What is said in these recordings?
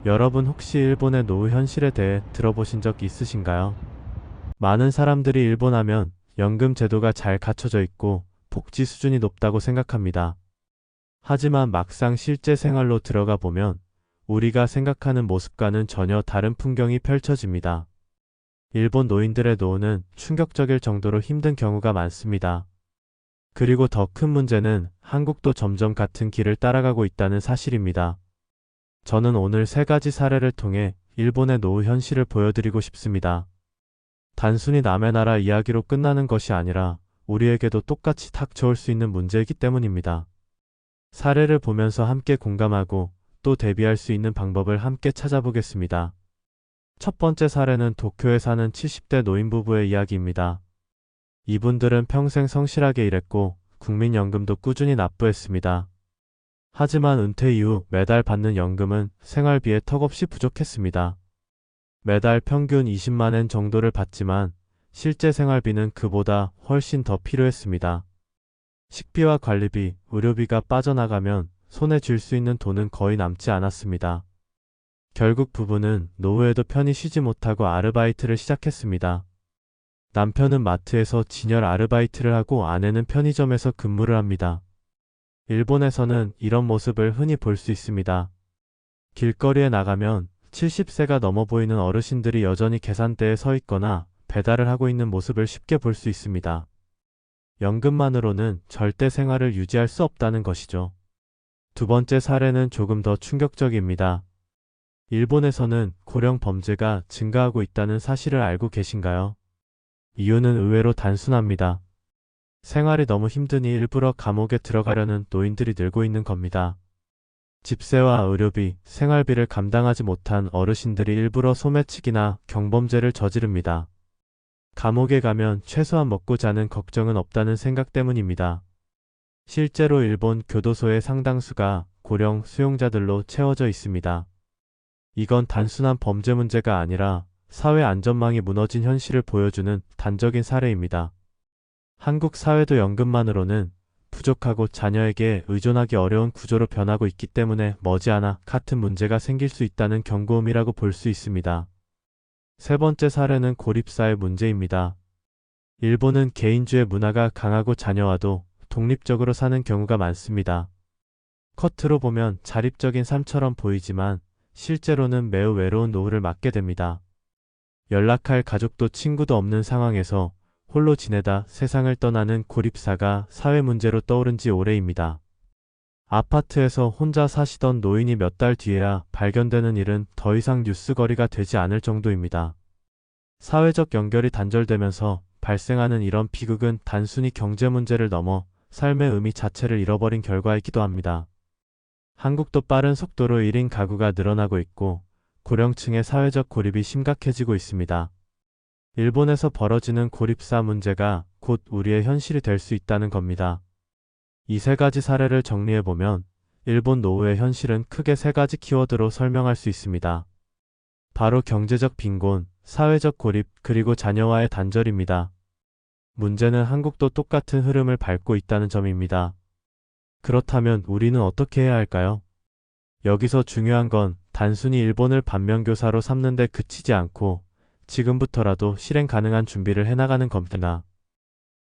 여러분 혹시 일본의 노후 현실에 대해 들어보신 적 있으신가요? 많은 사람들이 일본 하면 연금 제도가 잘 갖춰져 있고 복지 수준이 높다고 생각합니다. 하지만 막상 실제 생활로 들어가 보면 우리가 생각하는 모습과는 전혀 다른 풍경이 펼쳐집니다. 일본 노인들의 노후는 충격적일 정도로 힘든 경우가 많습니다. 그리고 더 큰 문제는 한국도 점점 같은 길을 따라가고 있다는 사실입니다. 저는 오늘 세 가지 사례를 통해 일본의 노후 현실을 보여드리고 싶습니다. 단순히 남의 나라 이야기로 끝나는 것이 아니라 우리에게도 똑같이 닥쳐올 수 있는 문제이기 때문입니다. 사례를 보면서 함께 공감하고 또 대비할 수 있는 방법을 함께 찾아보겠습니다. 첫 번째 사례는 도쿄에 사는 70대 노인 부부의 이야기입니다. 이분들은 평생 성실하게 일했고 국민연금도 꾸준히 납부했습니다. 하지만 은퇴 이후 매달 받는 연금은 생활비에 턱없이 부족했습니다. 매달 평균 20만 엔 정도를 받지만 실제 생활비는 그보다 훨씬 더 필요했습니다. 식비와 관리비, 의료비가 빠져나가면 손에 쥘 수 있는 돈은 거의 남지 않았습니다. 결국 부부는 노후에도 편히 쉬지 못하고 아르바이트를 시작했습니다. 남편은 마트에서 진열 아르바이트를 하고 아내는 편의점에서 근무를 합니다. 일본에서는 이런 모습을 흔히 볼 수 있습니다. 길거리에 나가면 70세가 넘어 보이는 어르신들이 여전히 계산대에 서 있거나 배달을 하고 있는 모습을 쉽게 볼 수 있습니다. 연금만으로는 절대 생활을 유지할 수 없다는 것이죠. 두 번째 사례는 조금 더 충격적입니다. 일본에서는 고령 범죄가 증가하고 있다는 사실을 알고 계신가요? 이유는 의외로 단순합니다. 생활이 너무 힘드니 일부러 감옥에 들어가려는 노인들이 늘고 있는 겁니다. 집세와 의료비, 생활비를 감당하지 못한 어르신들이 일부러 소매치기나 경범죄를 저지릅니다. 감옥에 가면 최소한 먹고 자는 걱정은 없다는 생각 때문입니다. 실제로 일본 교도소의 상당수가 고령 수용자들로 채워져 있습니다. 이건 단순한 범죄 문제가 아니라 사회 안전망이 무너진 현실을 보여주는 단적인 사례입니다. 한국 사회도 연금만으로는 부족하고 자녀에게 의존하기 어려운 구조로 변하고 있기 때문에 머지않아 같은 문제가 생길 수 있다는 경고음이라고 볼 수 있습니다. 세 번째 사례는 고립사의 문제입니다. 일본은 개인주의 문화가 강하고 자녀와도 독립적으로 사는 경우가 많습니다. 겉으로 보면 자립적인 삶처럼 보이지만 실제로는 매우 외로운 노후를 맞게 됩니다. 연락할 가족도 친구도 없는 상황에서 홀로 지내다 세상을 떠나는 고립사가 사회 문제로 떠오른 지 오래입니다. 아파트에서 혼자 사시던 노인이 몇 달 뒤에야 발견되는 일은 더 이상 뉴스거리가 되지 않을 정도입니다. 사회적 연결이 단절되면서 발생하는 이런 비극은 단순히 경제 문제를 넘어 삶의 의미 자체를 잃어버린 결과이기도 합니다. 한국도 빠른 속도로 1인 가구가 늘어나고 있고 고령층의 사회적 고립이 심각해지고 있습니다. 일본에서 벌어지는 고립사 문제가 곧 우리의 현실이 될 수 있다는 겁니다. 이 세 가지 사례를 정리해보면 일본 노후의 현실은 크게 세 가지 키워드로 설명할 수 있습니다. 바로 경제적 빈곤, 사회적 고립, 그리고 자녀와의 단절입니다. 문제는 한국도 똑같은 흐름을 밟고 있다는 점입니다. 그렇다면 우리는 어떻게 해야 할까요? 여기서 중요한 건 단순히 일본을 반면교사로 삼는 데 그치지 않고 지금부터라도 실행 가능한 준비를 해나가는 겁니다.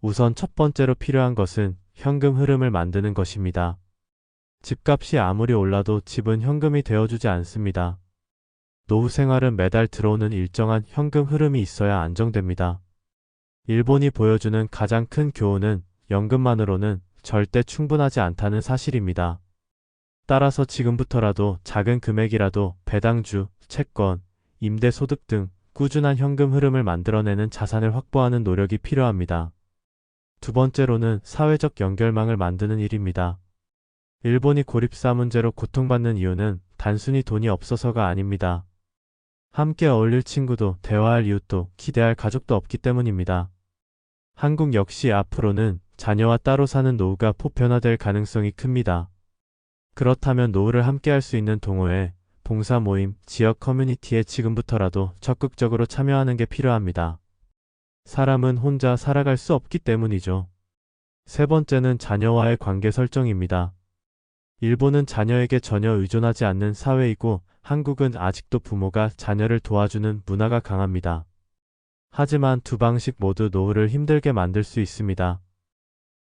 우선 첫 번째로 필요한 것은 현금 흐름을 만드는 것입니다. 집값이 아무리 올라도 집은 현금이 되어주지 않습니다. 노후 생활은 매달 들어오는 일정한 현금 흐름이 있어야 안정됩니다. 일본이 보여주는 가장 큰 교훈은 연금만으로는 절대 충분하지 않다는 사실입니다. 따라서 지금부터라도 작은 금액이라도 배당주, 채권, 임대소득 등 꾸준한 현금 흐름을 만들어내는 자산을 확보하는 노력이 필요합니다. 두 번째로는 사회적 연결망을 만드는 일입니다. 일본이 고립사 문제로 고통받는 이유는 단순히 돈이 없어서가 아닙니다. 함께 어울릴 친구도, 대화할 이웃도, 기대할 가족도 없기 때문입니다. 한국 역시 앞으로는 자녀와 따로 사는 노후가 보편화될 가능성이 큽니다. 그렇다면 노후를 함께할 수 있는 동호회, 봉사 모임, 지역 커뮤니티에 지금부터라도 적극적으로 참여하는 게 필요합니다. 사람은 혼자 살아갈 수 없기 때문이죠. 세 번째는 자녀와의 관계 설정입니다. 일본은 자녀에게 전혀 의존하지 않는 사회이고 한국은 아직도 부모가 자녀를 도와주는 문화가 강합니다. 하지만 두 방식 모두 노후를 힘들게 만들 수 있습니다.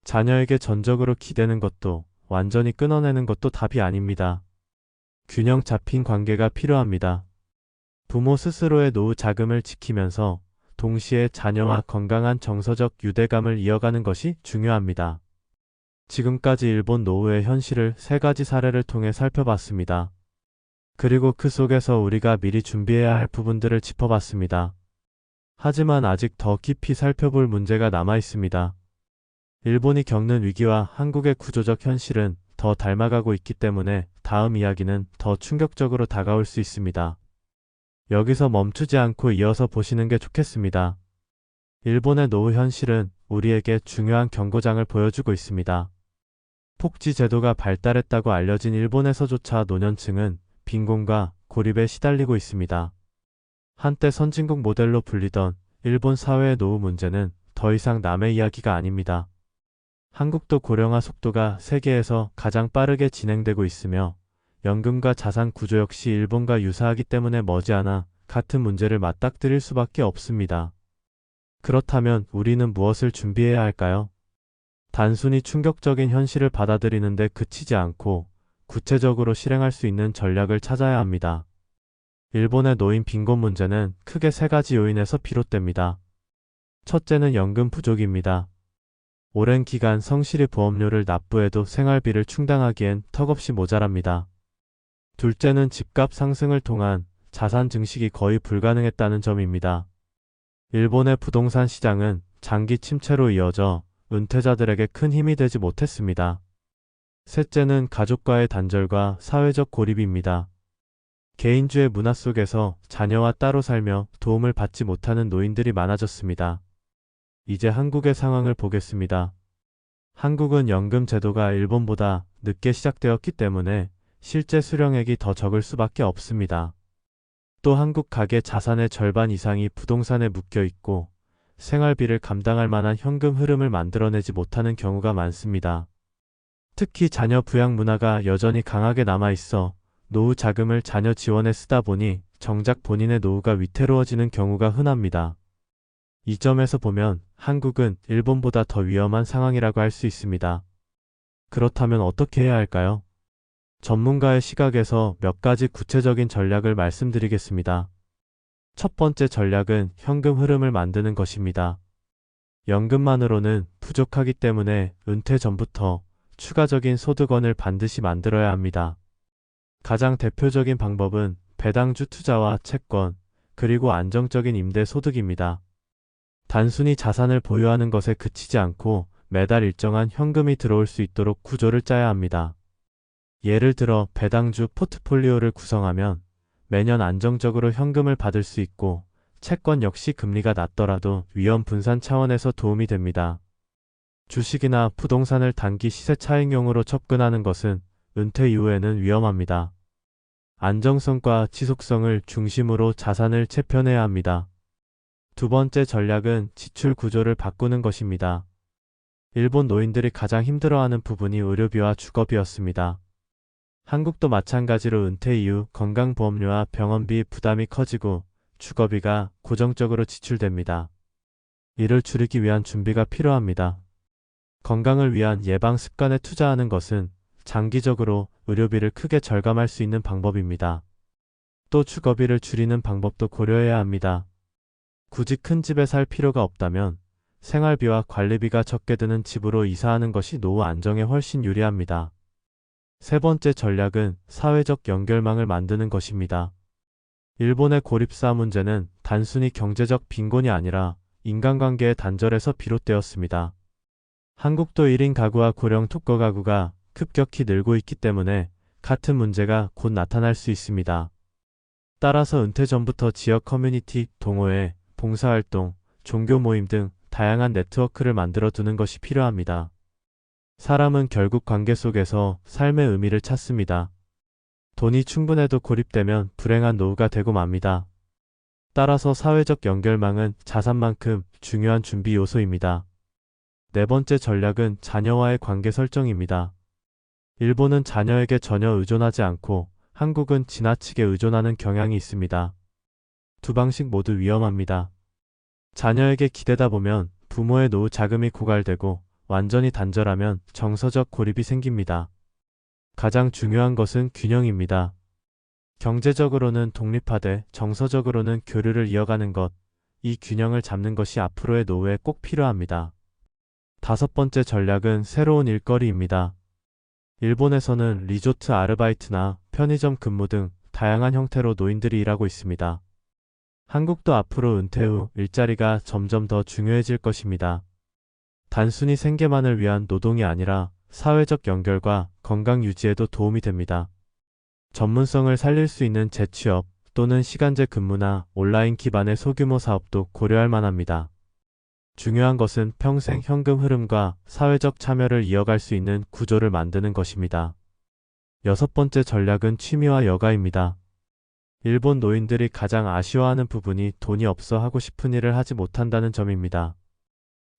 자녀에게 전적으로 기대는 것도 완전히 끊어내는 것도 답이 아닙니다. 균형 잡힌 관계가 필요합니다. 부모 스스로의 노후 자금을 지키면서 동시에 자녀와 건강한 정서적 유대감을 이어가는 것이 중요합니다. 지금까지 일본 노후의 현실을 세 가지 사례를 통해 살펴봤습니다. 그리고 그 속에서 우리가 미리 준비해야 할 부분들을 짚어봤습니다. 하지만 아직 더 깊이 살펴볼 문제가 남아 있습니다. 일본이 겪는 위기와 한국의 구조적 현실은 더 닮아가고 있기 때문에 다음 이야기는 더 충격적으로 다가올 수 있습니다. 여기서 멈추지 않고 이어서 보시는 게 좋겠습니다. 일본의 노후 현실은 우리에게 중요한 경고장을 보여주고 있습니다. 복지 제도가 발달했다고 알려진 일본에서조차 노년층은 빈곤과 고립에 시달리고 있습니다. 한때 선진국 모델로 불리던 일본 사회의 노후 문제는 더 이상 남의 이야기가 아닙니다. 한국도 고령화 속도가 세계에서 가장 빠르게 진행되고 있으며 연금과 자산 구조 역시 일본과 유사하기 때문에 머지않아 같은 문제를 맞닥뜨릴 수밖에 없습니다. 그렇다면 우리는 무엇을 준비해야 할까요? 단순히 충격적인 현실을 받아들이는데 그치지 않고 구체적으로 실행할 수 있는 전략을 찾아야 합니다. 일본의 노인 빈곤 문제는 크게 세 가지 요인에서 비롯됩니다. 첫째는 연금 부족입니다. 오랜 기간 성실히 보험료를 납부해도 생활비를 충당하기엔 턱없이 모자랍니다. 둘째는 집값 상승을 통한 자산 증식이 거의 불가능했다는 점입니다. 일본의 부동산 시장은 장기 침체로 이어져 은퇴자들에게 큰 힘이 되지 못했습니다. 셋째는 가족과의 단절과 사회적 고립입니다. 개인주의 문화 속에서 자녀와 따로 살며 도움을 받지 못하는 노인들이 많아졌습니다. 이제 한국의 상황을 보겠습니다. 한국은 연금 제도가 일본보다 늦게 시작되었기 때문에 실제 수령액이 더 적을 수밖에 없습니다. 또 한국 가계 자산의 절반 이상이 부동산에 묶여 있고 생활비를 감당할 만한 현금 흐름을 만들어내지 못하는 경우가 많습니다. 특히 자녀 부양 문화가 여전히 강하게 남아있어 노후 자금을 자녀 지원에 쓰다 보니 정작 본인의 노후가 위태로워지는 경우가 흔합니다. 이 점에서 보면 한국은 일본보다 더 위험한 상황이라고 할 수 있습니다. 그렇다면 어떻게 해야 할까요? 전문가의 시각에서 몇 가지 구체적인 전략을 말씀드리겠습니다. 첫 번째 전략은 현금 흐름을 만드는 것입니다. 연금만으로는 부족하기 때문에 은퇴 전부터 추가적인 소득원을 반드시 만들어야 합니다. 가장 대표적인 방법은 배당주 투자와 채권, 그리고 안정적인 임대 소득입니다. 단순히 자산을 보유하는 것에 그치지 않고 매달 일정한 현금이 들어올 수 있도록 구조를 짜야 합니다. 예를 들어 배당주 포트폴리오를 구성하면 매년 안정적으로 현금을 받을 수 있고 채권 역시 금리가 낮더라도 위험 분산 차원에서 도움이 됩니다. 주식이나 부동산을 단기 시세 차익용으로 접근하는 것은 은퇴 이후에는 위험합니다. 안정성과 지속성을 중심으로 자산을 재편해야 합니다. 두 번째 전략은 지출 구조를 바꾸는 것입니다. 일본 노인들이 가장 힘들어하는 부분이 의료비와 주거비였습니다. 한국도 마찬가지로 은퇴 이후 건강보험료와 병원비 부담이 커지고 주거비가 고정적으로 지출됩니다. 이를 줄이기 위한 준비가 필요합니다. 건강을 위한 예방 습관에 투자하는 것은 장기적으로 의료비를 크게 절감할 수 있는 방법입니다. 또 주거비를 줄이는 방법도 고려해야 합니다. 굳이 큰 집에 살 필요가 없다면 생활비와 관리비가 적게 드는 집으로 이사하는 것이 노후 안정에 훨씬 유리합니다. 세 번째 전략은 사회적 연결망을 만드는 것입니다. 일본의 고립사 문제는 단순히 경제적 빈곤이 아니라 인간관계의 단절에서 비롯되었습니다. 한국도 1인 가구와 고령 특거 가구가 급격히 늘고 있기 때문에 같은 문제가 곧 나타날 수 있습니다. 따라서 은퇴 전부터 지역 커뮤니티, 동호회, 봉사활동, 종교 모임 등 다양한 네트워크를 만들어 두는 것이 필요합니다. 사람은 결국 관계 속에서 삶의 의미를 찾습니다. 돈이 충분해도 고립되면 불행한 노후가 되고 맙니다. 따라서 사회적 연결망은 자산만큼 중요한 준비 요소입니다. 네 번째 전략은 자녀와의 관계 설정입니다. 일본은 자녀에게 전혀 의존하지 않고 한국은 지나치게 의존하는 경향이 있습니다. 두 방식 모두 위험합니다. 자녀에게 기대다 보면 부모의 노후 자금이 고갈되고 완전히 단절하면 정서적 고립이 생깁니다. 가장 중요한 것은 균형입니다. 경제적으로는 독립하되 정서적으로는 교류를 이어가는 것, 이 균형을 잡는 것이 앞으로의 노후에 꼭 필요합니다. 다섯 번째 전략은 새로운 일거리입니다. 일본에서는 리조트 아르바이트나 편의점 근무 등 다양한 형태로 노인들이 일하고 있습니다. 한국도 앞으로 은퇴 후 일자리가 점점 더 중요해질 것입니다. 단순히 생계만을 위한 노동이 아니라 사회적 연결과 건강 유지에도 도움이 됩니다. 전문성을 살릴 수 있는 재취업 또는 시간제 근무나 온라인 기반의 소규모 사업도 고려할 만합니다. 중요한 것은 평생 현금 흐름과 사회적 참여를 이어갈 수 있는 구조를 만드는 것입니다. 여섯 번째 전략은 취미와 여가입니다. 일본 노인들이 가장 아쉬워하는 부분이 돈이 없어 하고 싶은 일을 하지 못한다는 점입니다.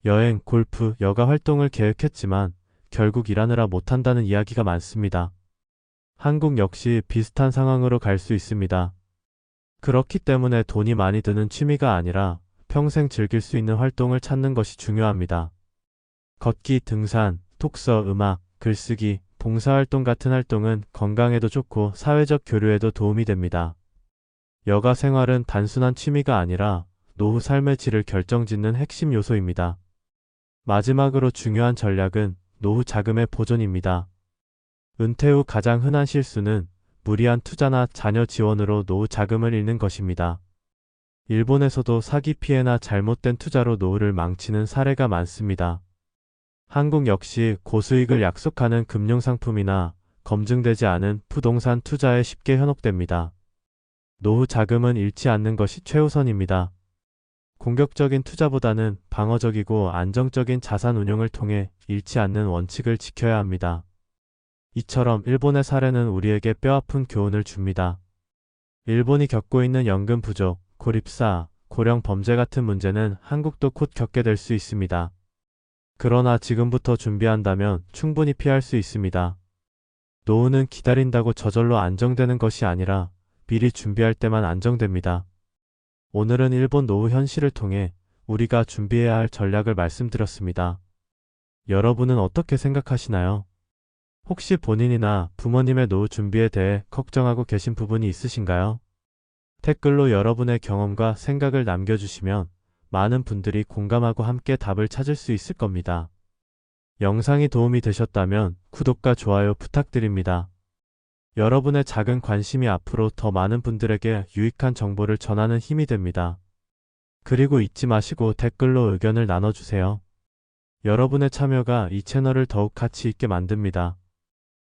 여행, 골프, 여가 활동을 계획했지만 결국 일하느라 못한다는 이야기가 많습니다. 한국 역시 비슷한 상황으로 갈 수 있습니다. 그렇기 때문에 돈이 많이 드는 취미가 아니라 평생 즐길 수 있는 활동을 찾는 것이 중요합니다. 걷기, 등산, 독서, 음악, 글쓰기, 봉사활동 같은 활동은 건강에도 좋고 사회적 교류에도 도움이 됩니다. 여가 생활은 단순한 취미가 아니라 노후 삶의 질을 결정짓는 핵심 요소입니다. 마지막으로 중요한 전략은 노후 자금의 보존입니다. 은퇴 후 가장 흔한 실수는 무리한 투자나 자녀 지원으로 노후 자금을 잃는 것입니다. 일본에서도 사기 피해나 잘못된 투자로 노후를 망치는 사례가 많습니다. 한국 역시 고수익을 약속하는 금융상품이나 검증되지 않은 부동산 투자에 쉽게 현혹됩니다. 노후 자금은 잃지 않는 것이 최우선입니다. 공격적인 투자보다는 방어적이고 안정적인 자산 운용을 통해 잃지 않는 원칙을 지켜야 합니다. 이처럼 일본의 사례는 우리에게 뼈아픈 교훈을 줍니다. 일본이 겪고 있는 연금 부족, 고립사, 고령 범죄 같은 문제는 한국도 곧 겪게 될 수 있습니다. 그러나 지금부터 준비한다면 충분히 피할 수 있습니다. 노후는 기다린다고 저절로 안정되는 것이 아니라 미리 준비할 때만 안정됩니다. 오늘은 일본 노후 현실을 통해 우리가 준비해야 할 전략을 말씀드렸습니다. 여러분은 어떻게 생각하시나요? 혹시 본인이나 부모님의 노후 준비에 대해 걱정하고 계신 부분이 있으신가요? 댓글로 여러분의 경험과 생각을 남겨주시면 많은 분들이 공감하고 함께 답을 찾을 수 있을 겁니다. 영상이 도움이 되셨다면 구독과 좋아요 부탁드립니다. 여러분의 작은 관심이 앞으로 더 많은 분들에게 유익한 정보를 전하는 힘이 됩니다. 그리고 잊지 마시고 댓글로 의견을 나눠주세요. 여러분의 참여가 이 채널을 더욱 가치 있게 만듭니다.